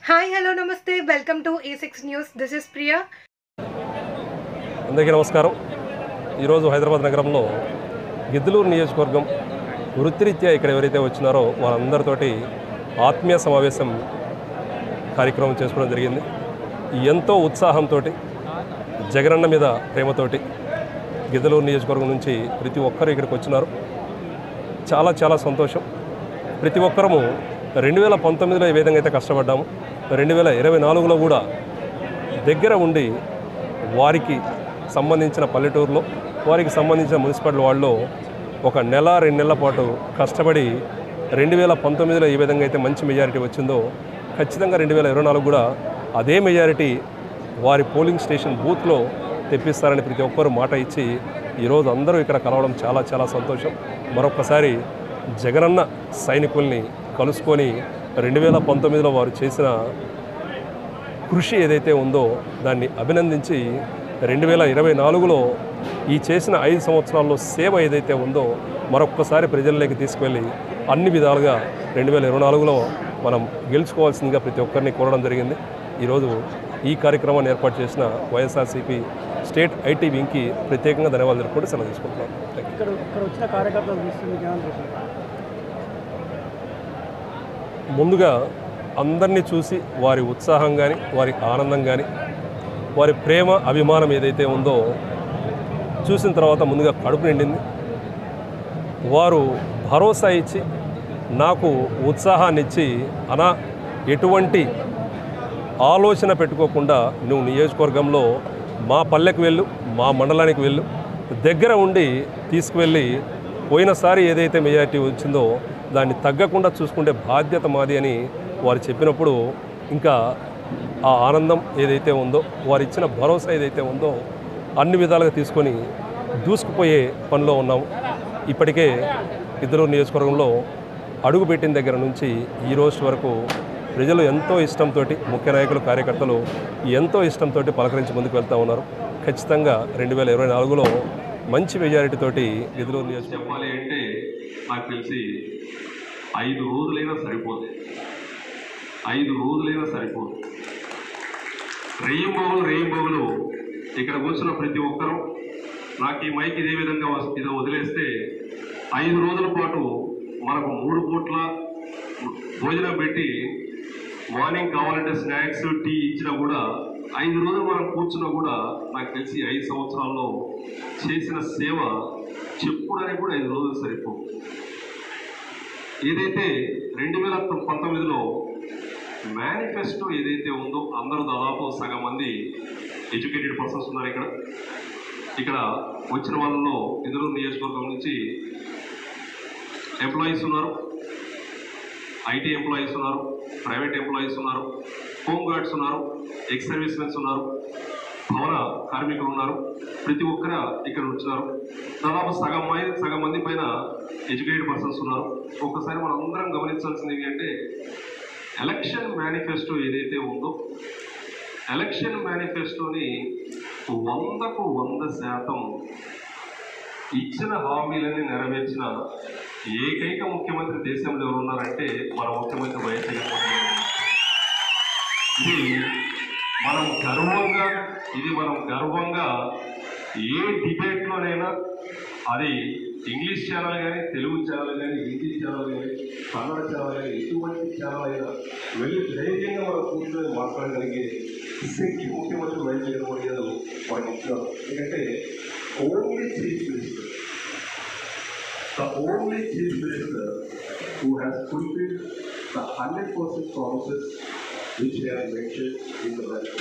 Hi hello నమస్తే welcome to A6 news. This is Priya. అందరికీ నమస్కారం. ఈరోజు హైదరాబాద్ నగరంలో గిద్దలూరు నియోజకవర్గం వృత్తిరీత్యా ఇక్కడ ఎవరైతే వచ్చినారో వారందరితోటి ఆత్మీయ సమావేశం కార్యక్రమం చేసుకోవడం జరిగింది. ఎంతో ఉత్సాహంతో జగనన్న మీద ప్రేమతోటి గిద్దలూరు నియోజకవర్గం నుంచి ప్రతి ఒక్కరు ఇక్కడికి వచ్చినారు. చాలా చాలా సంతోషం. ప్రతి ఒక్కరము 2019లో ఏ విధంగా అయితే కష్టపడ్డాము, 2024లో కూడా దగ్గర ఉండి వారికి సంబంధించిన పల్లెటూరులో వారికి సంబంధించిన మున్సిపాలిటీ వాళ్ళలో ఒక నెల 2 నెలల పాటు కష్టపడి 2019లో ఏ విధంగా అయితే మంచి మెజారిటీ వచ్చిందో ఖచ్చితంగా 2024 కూడా అదే మెజారిటీ వారి పోలింగ్ స్టేషన్ బూత్లో తెప్పిస్తారని ప్రతి ఒక్కరు మాట ఇచ్చి ఈరోజు అందరూ ఇక్కడ కలవడం చాలా చాలా సంతోషం. మరొకసారి జగనన్న సైనికుల్ని కలుసుకొని 2019లో వారు చేసిన కృషి ఏదైతే ఉందో దాన్ని అభినందించి 2024లో ఈ చేసిన 5 సంవత్సరాల్లో సేవ ఏదైతే ఉందో మరొక్కసారి ప్రజల్లోకి తీసుకువెళ్ళి అన్ని విధాలుగా 2024లో మనం గెలుచుకోవాల్సిందిగా ప్రతి ఒక్కరిని కోరడం జరిగింది. ఈరోజు ఈ కార్యక్రమాన్ని ఏర్పాటు చేసిన వైఎస్ఆర్సీపీ స్టేట్ ఐటీ వింగ్కి ప్రత్యేకంగా ధన్యవాదాలు కూడా సెలవు తీసుకుంటున్నాను. ఇక్కడ వచ్చిన కార్యకర్తలు ముందుగా అందరినీ చూసి వారి ఉత్సాహం కానీ వారి ఆనందం కానీ వారి ప్రేమ అభిమానం ఏదైతే ఉందో చూసిన తర్వాత ముందుగా కడుపు నిండింది. వారు భరోసా ఇచ్చి నాకు ఉత్సాహాన్ని ఇచ్చి అనా ఎటువంటి ఆలోచన పెట్టుకోకుండా నువ్వు నియోజకవర్గంలో మా పల్లెకు వెళ్ళు, మా మండలానికి వెళ్ళు, దగ్గర ఉండి తీసుకువెళ్ళి పోయినసారి ఏదైతే మెజారిటీ వచ్చిందో దాన్ని తగ్గకుండా చూసుకుంటే బాధ్యత మాది అని వారు చెప్పినప్పుడు ఇంకా ఆ ఆనందం ఏదైతే ఉందో వారు ఇచ్చిన భరోసా ఏదైతే ఉందో అన్ని విధాలుగా తీసుకొని దూసుకుపోయే పనిలో ఉన్నాము. ఇప్పటికే గిద్దలూరు నియోజకవర్గంలో అడుగుపెట్టిన దగ్గర నుంచి ఈ రోజు వరకు ప్రజలు ఎంతో ఇష్టంతో, ముఖ్య నాయకులు కార్యకర్తలు ఎంతో ఇష్టంతో పలకరించి ముందుకు వెళ్తూ ఉన్నారు. ఖచ్చితంగా 2024లో మంచి మెజారిటీతోటి గిద్దలూరు నియోజకవర్గం చెప్పాలి అంటే నాకు తెలిసి 5 రోజులైనా సరిపోదు. 5 రోజులైనా సరిపోదు. రెయ్యింబోగులు ఇక్కడ కూర్చున్న ప్రతి ఒక్కరూ నాకు ఈ మైక్ ఇదే విధంగా ఇదో వదిలేస్తే 5 రోజుల పాటు మనకు 3 పూట్ల భోజనం పెట్టి మార్నింగ్ కావాలంటే స్నాక్స్ టీ ఇచ్చినా కూడా 5 రోజులు మనం కూర్చున్నా కూడా నాకు తెలిసి 5 సంవత్సరాల్లో చేసిన సేవ చెప్పుకోవడానికి కూడా 5 రోజులు సరిపోవు. ఏదైతే 2019లో మేనిఫెస్టో ఏదైతే ఉందో అందరూ దాదాపు సగం మంది ఎడ్యుకేటెడ్ పర్సన్స్ ఉన్నారు. ఇక్కడ వచ్చిన వాళ్ళలో గిద్దలూరు నియోజకవర్గం నుంచి ఎంప్లాయీస్ ఉన్నారు, ఐటీ ఎంప్లాయీస్ ఉన్నారు, ప్రైవేట్ ఎంప్లాయీస్ ఉన్నారు, హోమ్ గార్డ్స్ ఉన్నారు, ఎక్స్ సర్వీస్ మెన్స్ ఉన్నారు, భవన కార్మికులు ఉన్నారు. ప్రతి ఒక్కరు ఇక్కడ వచ్చినారు. దాదాపు సగం మంది పైన ఎడ్యుకేటెడ్ పర్సన్స్ ఉన్నారు. ఒక్కసారి మనం అందరం గమనించాల్సింది ఏంటంటే ఎలక్షన్ మేనిఫెస్టో ఏదైతే ఉందో ఎలక్షన్ మేనిఫెస్టోని 100కు 100% ఇచ్చిన హామీలని నెరవేర్చిన ఏకైక ముఖ్యమంత్రి దేశంలో ఎవరున్నారంటే మన ముఖ్యమంత్రి వైఎస్ జగన్మోహన్ రెడ్డి. ఇది మనం గర్వంగా ఏ డిబేట్లోనైనా అది ఇంగ్లీష్ ఛానల్ కానీ, తెలుగు ఛానల్ కానీ, హిందీ ఛానల్ కానీ, కన్నడ ఛానల్ కానీ, ఎటువంటి ఛానల్ అయినా వెళ్ళి ధైర్యంగా మనం కూర్చొని మాట్లాడగలిగే శక్తి ముఖ్యమంత్రి వైఎస్ జగన్మోహన్ రెడ్డి గారు మనకి ఇచ్చారు. ఎందుకంటే only chief minister, the only chief minister who has fulfilled the 100% promises which they have mentioned in the budget.